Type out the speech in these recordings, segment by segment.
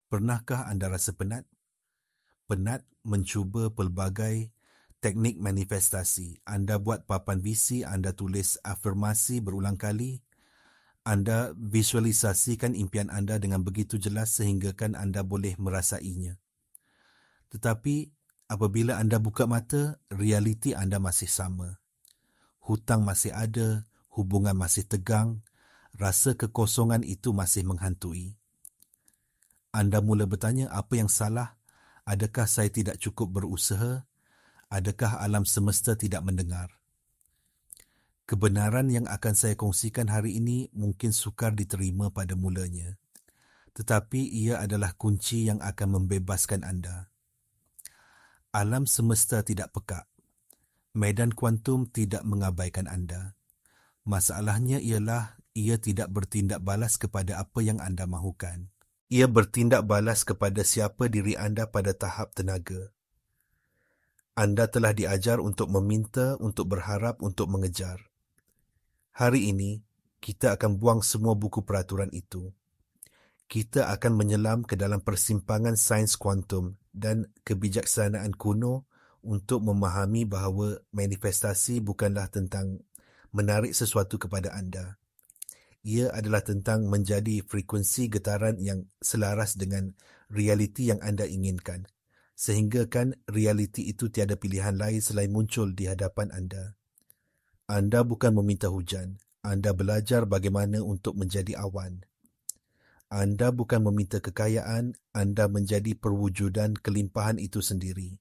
Pernahkah anda rasa penat? Penat mencuba pelbagai teknik manifestasi. Anda buat papan visi, anda tulis afirmasi berulang kali, anda visualisasikan impian anda dengan begitu jelas sehinggakan anda boleh merasainya. Tetapi apabila anda buka mata, realiti anda masih sama. Hutang masih ada, hubungan masih tegang, rasa kekosongan itu masih menghantui. Anda mula bertanya, apa yang salah? Adakah saya tidak cukup berusaha? Adakah alam semesta tidak mendengar? Kebenaran yang akan saya kongsikan hari ini mungkin sukar diterima pada mulanya, tetapi ia adalah kunci yang akan membebaskan anda. Alam semesta tidak pekak. Medan kuantum tidak mengabaikan anda. Masalahnya ialah ia tidak bertindak balas kepada apa yang anda mahukan. Ia bertindak balas kepada siapa diri anda pada tahap tenaga. Anda telah diajar untuk meminta, untuk berharap, untuk mengejar. Hari ini, kita akan buang semua buku peraturan itu. Kita akan menyelam ke dalam persimpangan sains kuantum dan kebijaksanaan kuno untuk memahami bahawa manifestasi bukanlah tentang menarik sesuatu kepada anda. Ia adalah tentang menjadi frekuensi getaran yang selaras dengan realiti yang anda inginkan. Sehinggakan realiti itu tiada pilihan lain selain muncul di hadapan anda. Anda bukan meminta hujan. Anda belajar bagaimana untuk menjadi awan. Anda bukan meminta kekayaan. Anda menjadi perwujudan kelimpahan itu sendiri.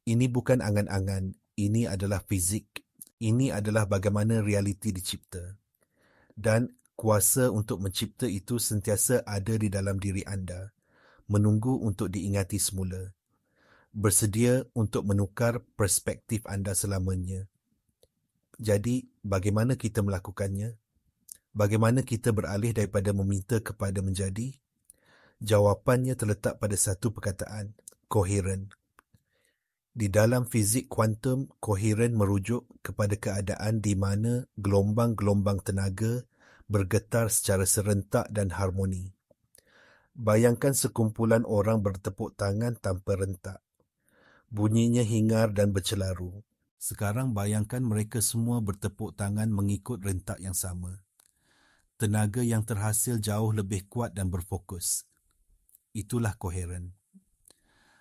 Ini bukan angan-angan. Ini adalah fizik. Ini adalah bagaimana realiti dicipta. Dan kuasa untuk mencipta itu sentiasa ada di dalam diri anda. Menunggu untuk diingati semula. Bersedia untuk menukar perspektif anda selamanya. Jadi, bagaimana kita melakukannya? Bagaimana kita beralih daripada meminta kepada menjadi? Jawapannya terletak pada satu perkataan, koheren. Di dalam fizik kuantum, koheren merujuk kepada keadaan di mana gelombang-gelombang tenaga bergetar secara serentak dan harmoni. Bayangkan sekumpulan orang bertepuk tangan tanpa rentak. Bunyinya hingar dan bercelaru. Sekarang bayangkan mereka semua bertepuk tangan mengikut rentak yang sama. Tenaga yang terhasil jauh lebih kuat dan berfokus. Itulah koheren.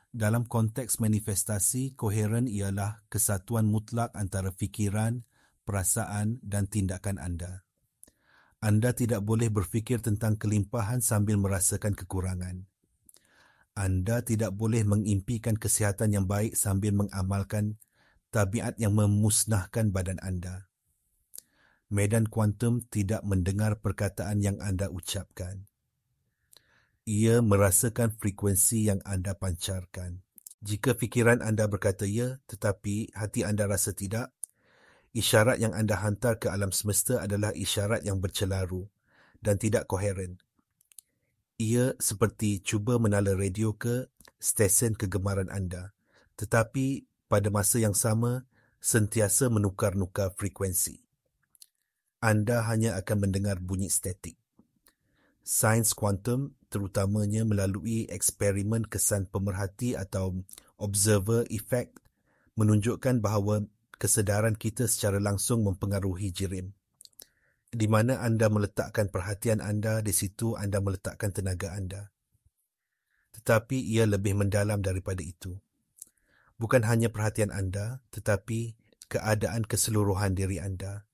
Dalam konteks manifestasi, koheren ialah kesatuan mutlak antara fikiran, perasaan dan tindakan anda. Anda tidak boleh berfikir tentang kelimpahan sambil merasakan kekurangan. Anda tidak boleh mengimpikan kesihatan yang baik sambil mengamalkan tabiat yang memusnahkan badan anda. Medan kuantum tidak mendengar perkataan yang anda ucapkan. Ia merasakan frekuensi yang anda pancarkan. Jika fikiran anda berkata ya, tetapi hati anda rasa tidak, isyarat yang anda hantar ke alam semesta adalah isyarat yang bercelaru dan tidak koheren. Ia seperti cuba menala radio ke stesen kegemaran anda, tetapi pada masa yang sama sentiasa menukar-nukar frekuensi. Anda hanya akan mendengar bunyi statik. Sains kuantum, terutamanya melalui eksperimen kesan pemerhati atau observer effect, menunjukkan bahawa kesedaran kita secara langsung mempengaruhi jirim. Di mana anda meletakkan perhatian anda, di situ anda meletakkan tenaga anda. Tetapi ia lebih mendalam daripada itu. Bukan hanya perhatian anda, tetapi keadaan keseluruhan diri anda.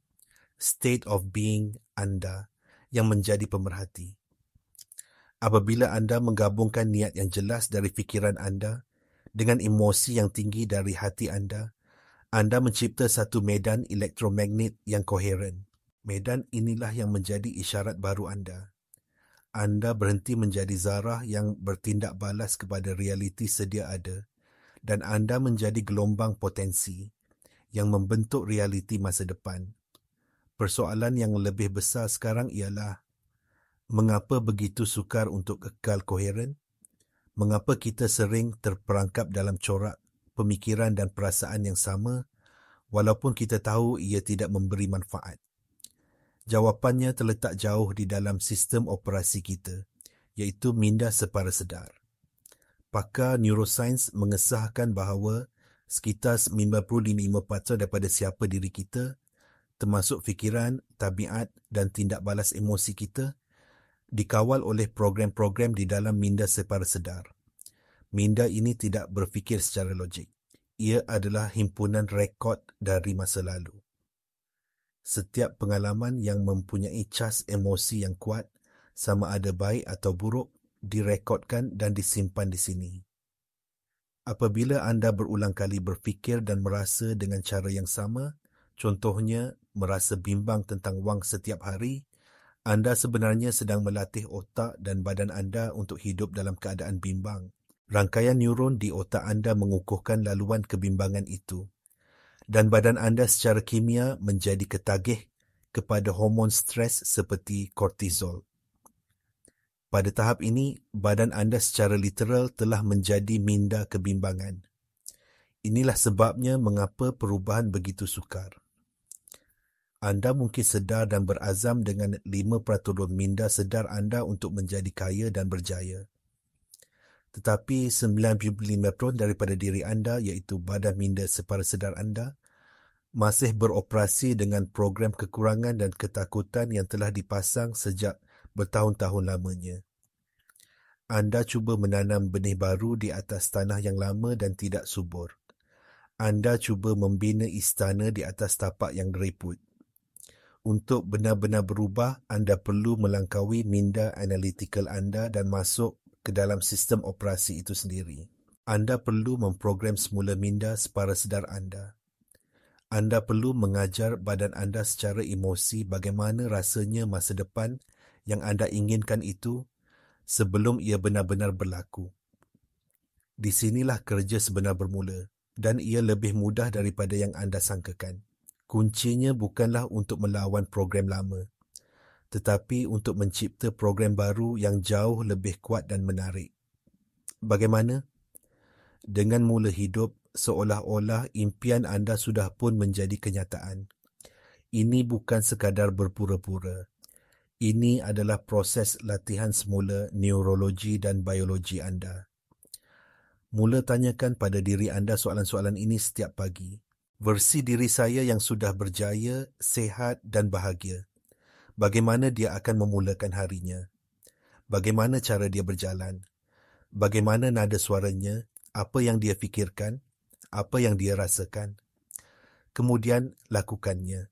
State of being anda yang menjadi pemerhati. Apabila anda menggabungkan niat yang jelas dari fikiran anda dengan emosi yang tinggi dari hati anda mencipta satu medan elektromagnet yang koheren. Medan inilah yang menjadi isyarat baru anda. Anda berhenti menjadi zarah yang bertindak balas kepada realiti sedia ada dan anda menjadi gelombang potensi yang membentuk realiti masa depan. Persoalan yang lebih besar sekarang ialah mengapa begitu sukar untuk kekal koheren? Mengapa kita sering terperangkap dalam corak pemikiran dan perasaan yang sama walaupun kita tahu ia tidak memberi manfaat? Jawapannya terletak jauh di dalam sistem operasi kita, iaitu minda separa sedar. Pakar neurosains mengesahkan bahawa sekitar 95% daripada siapa diri kita, termasuk fikiran, tabiat dan tindak balas emosi kita, dikawal oleh program-program di dalam minda separa sedar. Minda ini tidak berfikir secara logik. Ia adalah himpunan rekod dari masa lalu. Setiap pengalaman yang mempunyai cas emosi yang kuat, sama ada baik atau buruk, direkodkan dan disimpan di sini. Apabila anda berulang kali berfikir dan merasa dengan cara yang sama, contohnya merasa bimbang tentang wang setiap hari, anda sebenarnya sedang melatih otak dan badan anda untuk hidup dalam keadaan bimbang. Rangkaian neuron di otak anda mengukuhkan laluan kebimbangan itu, dan badan anda secara kimia menjadi ketagih kepada hormon stres seperti kortizol. Pada tahap ini, badan anda secara literal telah menjadi minda kebimbangan. Inilah sebabnya mengapa perubahan begitu sukar. Anda mungkin sedar dan berazam dengan 5% minda sedar anda untuk menjadi kaya dan berjaya. Tetapi 95% daripada diri anda, iaitu badan minda separa sedar anda, masih beroperasi dengan program kekurangan dan ketakutan yang telah dipasang sejak bertahun-tahun lamanya. Anda cuba menanam benih baru di atas tanah yang lama dan tidak subur. Anda cuba membina istana di atas tapak yang geriput. Untuk benar-benar berubah, anda perlu melangkaui minda analitikal anda dan masuk ke dalam sistem operasi itu sendiri. Anda perlu memprogram semula minda separa sedar anda. Anda perlu mengajar badan anda secara emosi bagaimana rasanya masa depan yang anda inginkan itu sebelum ia benar-benar berlaku. Di sinilah kerja sebenar bermula, dan ia lebih mudah daripada yang anda sangkakan. Kuncinya bukanlah untuk melawan program lama, tetapi untuk mencipta program baru yang jauh lebih kuat dan menarik. Bagaimana? Dengan mula hidup seolah-olah impian anda sudah pun menjadi kenyataan. Ini bukan sekadar berpura-pura. Ini adalah proses latihan semula neurologi dan biologi anda. Mula tanyakan pada diri anda soalan-soalan ini setiap pagi. Versi diri saya yang sudah berjaya, sehat dan bahagia. Bagaimana dia akan memulakan harinya? Bagaimana cara dia berjalan? Bagaimana nada suaranya? Apa yang dia fikirkan? Apa yang dia rasakan? Kemudian lakukannya.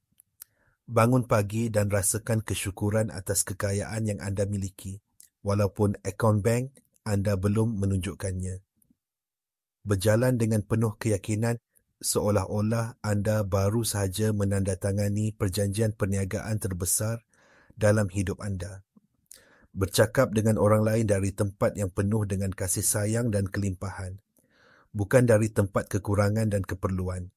Bangun pagi dan rasakan kesyukuran atas kekayaan yang anda miliki, walaupun akaun bank anda belum menunjukkannya. Berjalan dengan penuh keyakinan seolah-olah anda baru sahaja menandatangani perjanjian perniagaan terbesar dalam hidup anda. Bercakap dengan orang lain dari tempat yang penuh dengan kasih sayang dan kelimpahan, bukan dari tempat kekurangan dan keperluan.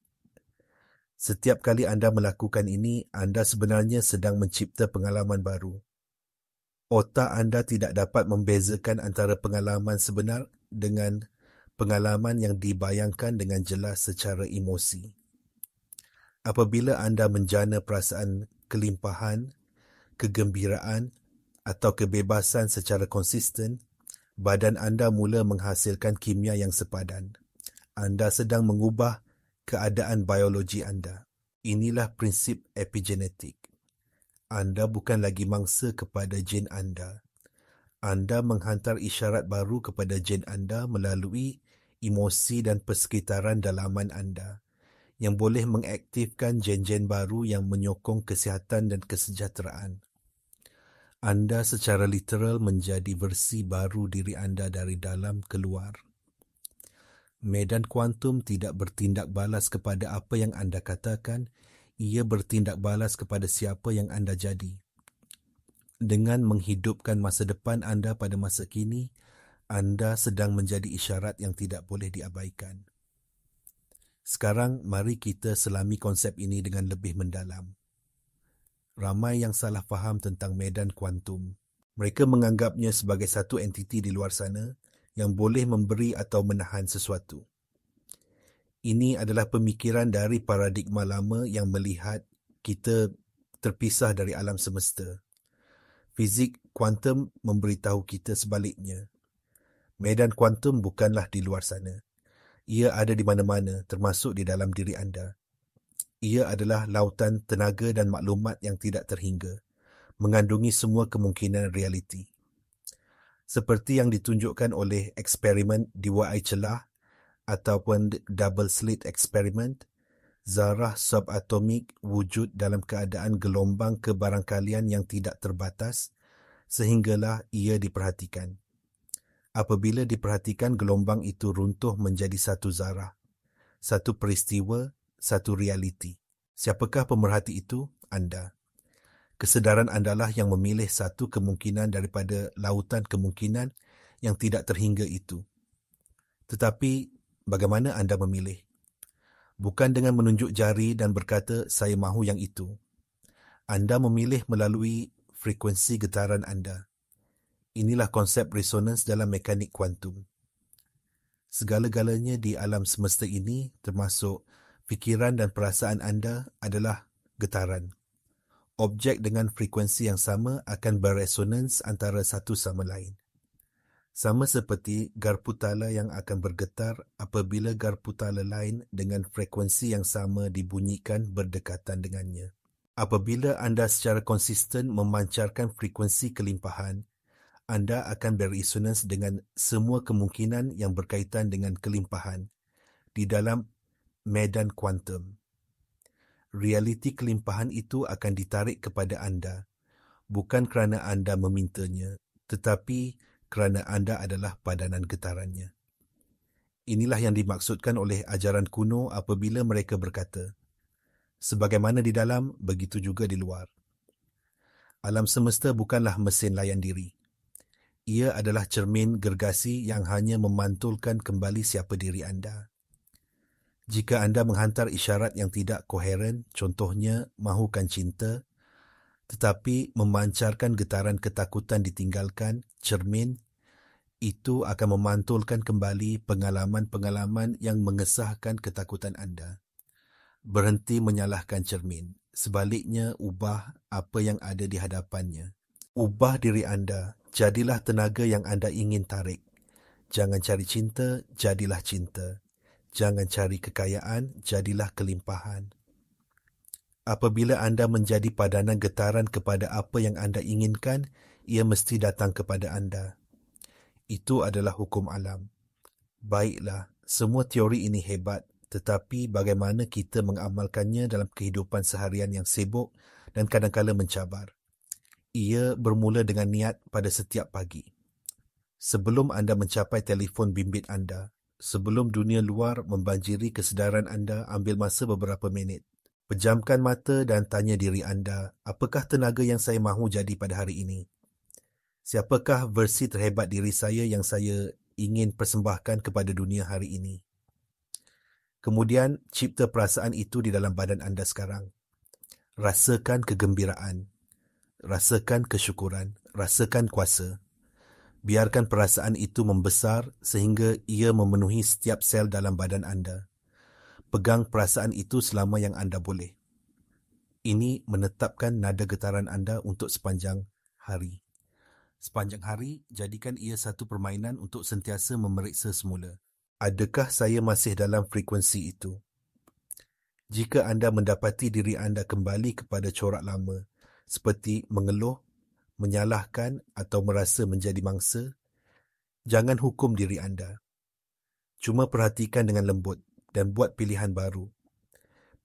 Setiap kali anda melakukan ini, anda sebenarnya sedang mencipta pengalaman baru. Otak anda tidak dapat membezakan antara pengalaman sebenar dengan pengalaman yang dibayangkan dengan jelas secara emosi. Apabila anda menjana perasaan kelimpahan, kegembiraan atau kebebasan secara konsisten, badan anda mula menghasilkan kimia yang sepadan. Anda sedang mengubah keadaan biologi anda. Inilah prinsip epigenetik. Anda bukan lagi mangsa kepada gen anda. Anda menghantar isyarat baru kepada gen anda melalui emosi dan persekitaran dalaman anda yang boleh mengaktifkan gen-gen baru yang menyokong kesihatan dan kesejahteraan. Anda secara literal menjadi versi baru diri anda dari dalam keluar. Medan kuantum tidak bertindak balas kepada apa yang anda katakan, ia bertindak balas kepada siapa yang anda jadi. Dengan menghidupkan masa depan anda pada masa kini, anda sedang menjadi isyarat yang tidak boleh diabaikan. Sekarang, mari kita selami konsep ini dengan lebih mendalam. Ramai yang salah faham tentang medan kuantum. Mereka menganggapnya sebagai satu entiti di luar sana yang boleh memberi atau menahan sesuatu. Ini adalah pemikiran dari paradigma lama yang melihat kita terpisah dari alam semesta. Fizik kuantum memberitahu kita sebaliknya. Medan kuantum bukanlah di luar sana. Ia ada di mana-mana, termasuk di dalam diri anda. Ia adalah lautan tenaga dan maklumat yang tidak terhingga, mengandungi semua kemungkinan realiti. Seperti yang ditunjukkan oleh eksperimen diwai celah ataupun double slit eksperimen, zarah subatomik wujud dalam keadaan gelombang kebarangkalian yang tidak terbatas sehinggalah ia diperhatikan. Apabila diperhatikan, gelombang itu runtuh menjadi satu zarah, satu peristiwa, satu realiti. Siapakah pemerhati itu? Anda. Kesedaran andalah yang memilih satu kemungkinan daripada lautan kemungkinan yang tidak terhingga itu. Tetapi, bagaimana anda memilih? Bukan dengan menunjuk jari dan berkata, saya mahu yang itu. Anda memilih melalui frekuensi getaran anda. Inilah konsep resonans dalam mekanik kuantum. Segala-galanya di alam semesta ini, termasuk fikiran dan perasaan anda, adalah getaran. Objek dengan frekuensi yang sama akan beresonans antara satu sama lain. Sama seperti garputala yang akan bergetar apabila garputala lain dengan frekuensi yang sama dibunyikan berdekatan dengannya. Apabila anda secara konsisten memancarkan frekuensi kelimpahan, anda akan beresonans dengan semua kemungkinan yang berkaitan dengan kelimpahan di dalam medan kuantum. Realiti kelimpahan itu akan ditarik kepada anda, bukan kerana anda memintanya, tetapi kerana anda adalah padanan getarannya. Inilah yang dimaksudkan oleh ajaran kuno apabila mereka berkata, sebagaimana di dalam, begitu juga di luar. Alam semesta bukanlah mesin layan diri. Ia adalah cermin gergasi yang hanya memantulkan kembali siapa diri anda. Jika anda menghantar isyarat yang tidak koheren, contohnya mahukan cinta, tetapi memancarkan getaran ketakutan ditinggalkan, cermin, itu akan memantulkan kembali pengalaman-pengalaman yang mengesahkan ketakutan anda. Berhenti menyalahkan cermin. Sebaliknya, ubah apa yang ada di hadapannya. Ubah diri anda. Jadilah tenaga yang anda ingin tarik. Jangan cari cinta, jadilah cinta. Jangan cari kekayaan, jadilah kelimpahan. Apabila anda menjadi padanan getaran kepada apa yang anda inginkan, ia mesti datang kepada anda. Itu adalah hukum alam. Baiklah, semua teori ini hebat, tetapi bagaimana kita mengamalkannya dalam kehidupan seharian yang sibuk dan kadang-kala mencabar? Ia bermula dengan niat pada setiap pagi. Sebelum anda mencapai telefon bimbit anda, sebelum dunia luar membanjiri kesedaran anda, ambil masa beberapa minit. Pejamkan mata dan tanya diri anda, apakah tenaga yang saya mahu jadi pada hari ini? Siapakah versi terhebat diri saya yang saya ingin persembahkan kepada dunia hari ini? Kemudian, cipta perasaan itu di dalam badan anda sekarang. Rasakan kegembiraan, rasakan kesyukuran, rasakan kuasa. Biarkan perasaan itu membesar sehingga ia memenuhi setiap sel dalam badan anda. Pegang perasaan itu selama yang anda boleh. Ini menetapkan nada getaran anda untuk sepanjang hari. Sepanjang hari, jadikan ia satu permainan untuk sentiasa memeriksa semula. Adakah saya masih dalam frekuensi itu? Jika anda mendapati diri anda kembali kepada corak lama, seperti mengeluh, menyalahkan atau merasa menjadi mangsa, jangan hukum diri anda. Cuma perhatikan dengan lembut dan buat pilihan baru.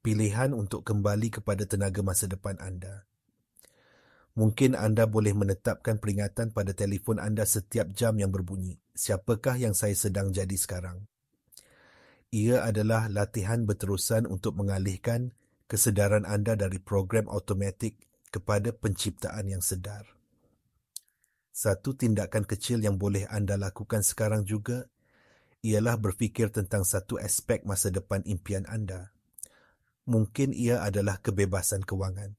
Pilihan untuk kembali kepada tenaga masa depan anda. Mungkin anda boleh menetapkan peringatan pada telefon anda setiap jam yang berbunyi. Siapakah yang saya sedang jadi sekarang? Ia adalah latihan berterusan untuk mengalihkan kesedaran anda dari program automatik kepada penciptaan yang sedar. Satu tindakan kecil yang boleh anda lakukan sekarang juga ialah berfikir tentang satu aspek masa depan impian anda. Mungkin ia adalah kebebasan kewangan.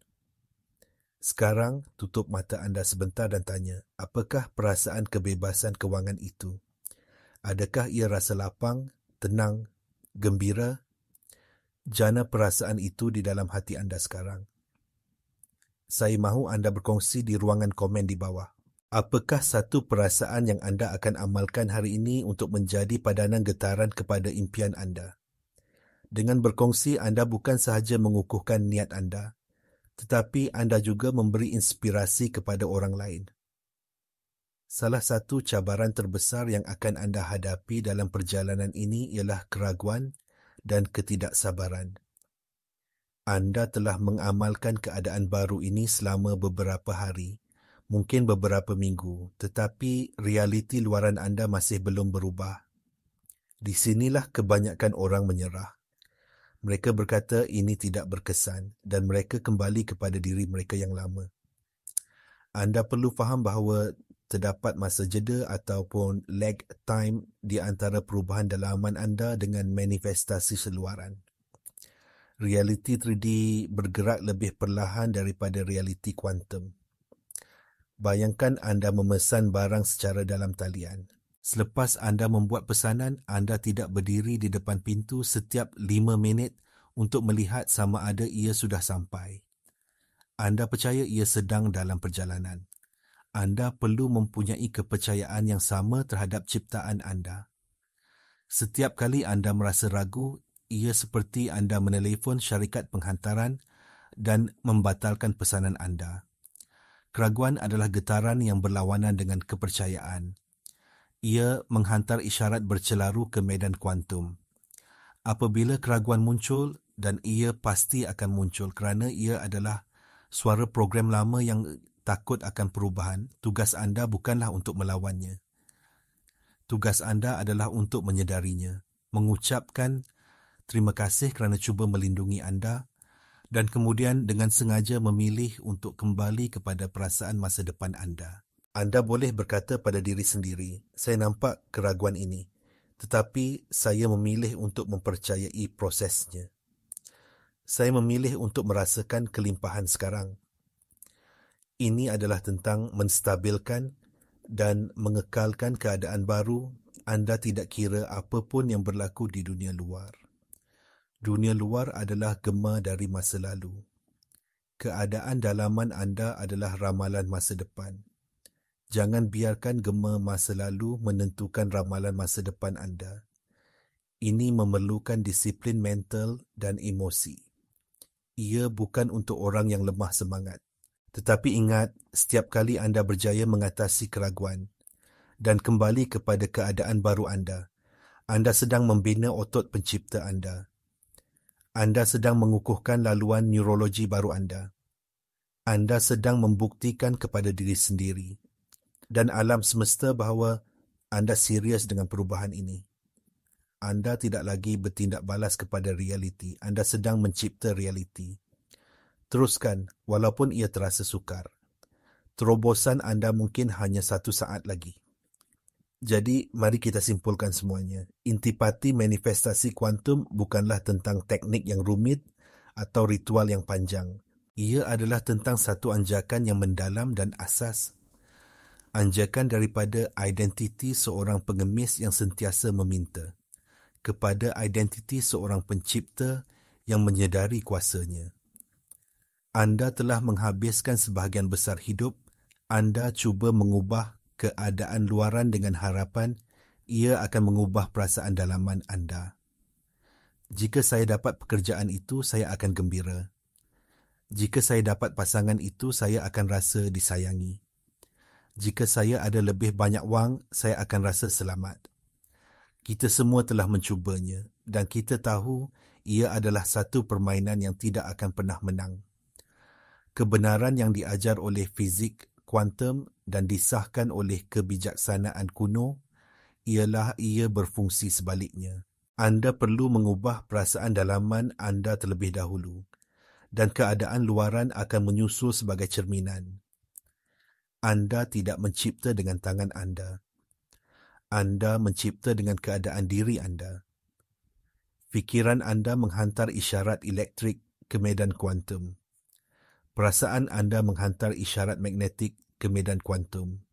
Sekarang, tutup mata anda sebentar dan tanya, apakah perasaan kebebasan kewangan itu? Adakah ia rasa lapang, tenang, gembira? Jana perasaan itu di dalam hati anda sekarang. Saya mahu anda berkongsi di ruangan komen di bawah. Apakah satu perasaan yang anda akan amalkan hari ini untuk menjadi padanan getaran kepada impian anda? Dengan berkongsi, anda bukan sahaja mengukuhkan niat anda, tetapi anda juga memberi inspirasi kepada orang lain. Salah satu cabaran terbesar yang akan anda hadapi dalam perjalanan ini ialah keraguan dan ketidaksabaran. Anda telah mengamalkan keadaan baru ini selama beberapa hari, mungkin beberapa minggu, tetapi realiti luaran anda masih belum berubah. Di sinilah kebanyakan orang menyerah. Mereka berkata ini tidak berkesan dan mereka kembali kepada diri mereka yang lama. Anda perlu faham bahawa terdapat masa jeda ataupun lag time di antara perubahan dalaman anda dengan manifestasi seluaran. Realiti 3D bergerak lebih perlahan daripada realiti kuantum. Bayangkan anda memesan barang secara dalam talian. Selepas anda membuat pesanan, anda tidak berdiri di depan pintu setiap 5 minit untuk melihat sama ada ia sudah sampai. Anda percaya ia sedang dalam perjalanan. Anda perlu mempunyai kepercayaan yang sama terhadap ciptaan anda. Setiap kali anda merasa ragu, ia seperti anda menelefon syarikat penghantaran dan membatalkan pesanan anda. Keraguan adalah getaran yang berlawanan dengan kepercayaan. Ia menghantar isyarat bercelaru ke medan kuantum. Apabila keraguan muncul, dan ia pasti akan muncul kerana ia adalah suara program lama yang takut akan perubahan, tugas anda bukanlah untuk melawannya. Tugas anda adalah untuk menyedarinya, mengucapkan terima kasih kerana cuba melindungi anda, dan kemudian dengan sengaja memilih untuk kembali kepada perasaan masa depan anda. Anda boleh berkata pada diri sendiri, saya nampak keraguan ini, tetapi saya memilih untuk mempercayai prosesnya. Saya memilih untuk merasakan kelimpahan sekarang. Ini adalah tentang menstabilkan dan mengekalkan keadaan baru. Anda tidak kira apa pun yang berlaku di dunia luar. Dunia luar adalah gema dari masa lalu. Keadaan dalaman anda adalah ramalan masa depan. Jangan biarkan gema masa lalu menentukan ramalan masa depan anda. Ini memerlukan disiplin mental dan emosi. Ia bukan untuk orang yang lemah semangat. Tetapi ingat, setiap kali anda berjaya mengatasi keraguan dan kembali kepada keadaan baru anda sedang membina otot pencipta anda. Anda sedang mengukuhkan laluan neurologi baru anda. Anda sedang membuktikan kepada diri sendiri dan alam semesta bahawa anda serius dengan perubahan ini. Anda tidak lagi bertindak balas kepada realiti. Anda sedang mencipta realiti. Teruskan walaupun ia terasa sukar. Terobosan anda mungkin hanya 1 saat lagi. Jadi, mari kita simpulkan semuanya. Intipati manifestasi kuantum bukanlah tentang teknik yang rumit atau ritual yang panjang. Ia adalah tentang satu anjakan yang mendalam dan asas. Anjakan daripada identiti seorang pengemis yang sentiasa meminta kepada identiti seorang pencipta yang menyedari kuasanya. Anda telah menghabiskan sebahagian besar hidup. Anda cuba mengubah keadaan luaran dengan harapan ia akan mengubah perasaan dalaman anda. Jika saya dapat pekerjaan itu, saya akan gembira. Jika saya dapat pasangan itu, saya akan rasa disayangi. Jika saya ada lebih banyak wang, saya akan rasa selamat. Kita semua telah mencubanya dan kita tahu ia adalah satu permainan yang tidak akan pernah menang. Kebenaran yang diajar oleh fizik kuantum dan disahkan oleh kebijaksanaan kuno ialah ia berfungsi sebaliknya. Anda perlu mengubah perasaan dalaman anda terlebih dahulu dan keadaan luaran akan menyusul sebagai cerminan. Anda tidak mencipta dengan tangan anda. Anda mencipta dengan keadaan diri anda. Fikiran anda menghantar isyarat elektrik ke medan kuantum. Perasaan anda menghantar isyarat magnetik ke medan kuantum.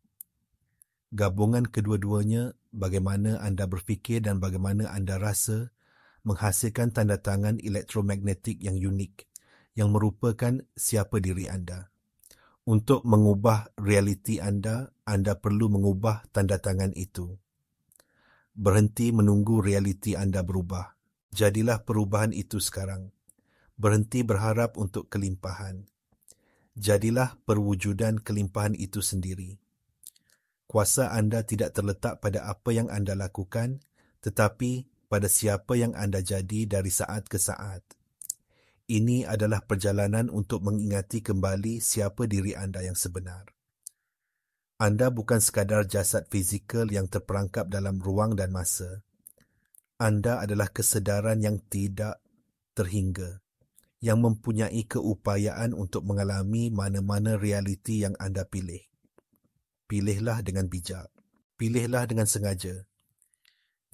Gabungan kedua-duanya, bagaimana anda berfikir dan bagaimana anda rasa, menghasilkan tanda tangan elektromagnetik yang unik, yang merupakan siapa diri anda. Untuk mengubah realiti anda perlu mengubah tanda tangan itu. Berhenti menunggu realiti anda berubah. Jadilah perubahan itu sekarang. Berhenti berharap untuk kelimpahan. Jadilah perwujudan kelimpahan itu sendiri. Kuasa anda tidak terletak pada apa yang anda lakukan, tetapi pada siapa yang anda jadi dari saat ke saat. Ini adalah perjalanan untuk mengingati kembali siapa diri anda yang sebenar. Anda bukan sekadar jasad fizikal yang terperangkap dalam ruang dan masa. Anda adalah kesedaran yang tidak terhingga, yang mempunyai keupayaan untuk mengalami mana-mana realiti yang anda pilih. Pilihlah dengan bijak. Pilihlah dengan sengaja.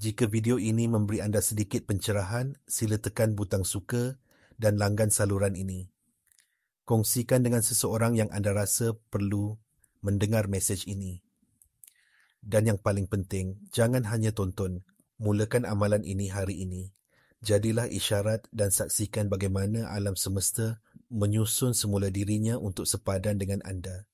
Jika video ini memberi anda sedikit pencerahan, sila tekan butang suka dan langgan saluran ini. Kongsikan dengan seseorang yang anda rasa perlu mendengar mesej ini. Dan yang paling penting, jangan hanya tonton. Mulakan amalan ini hari ini. Jadilah isyarat dan saksikan bagaimana alam semesta menyusun semula dirinya untuk sepadan dengan anda.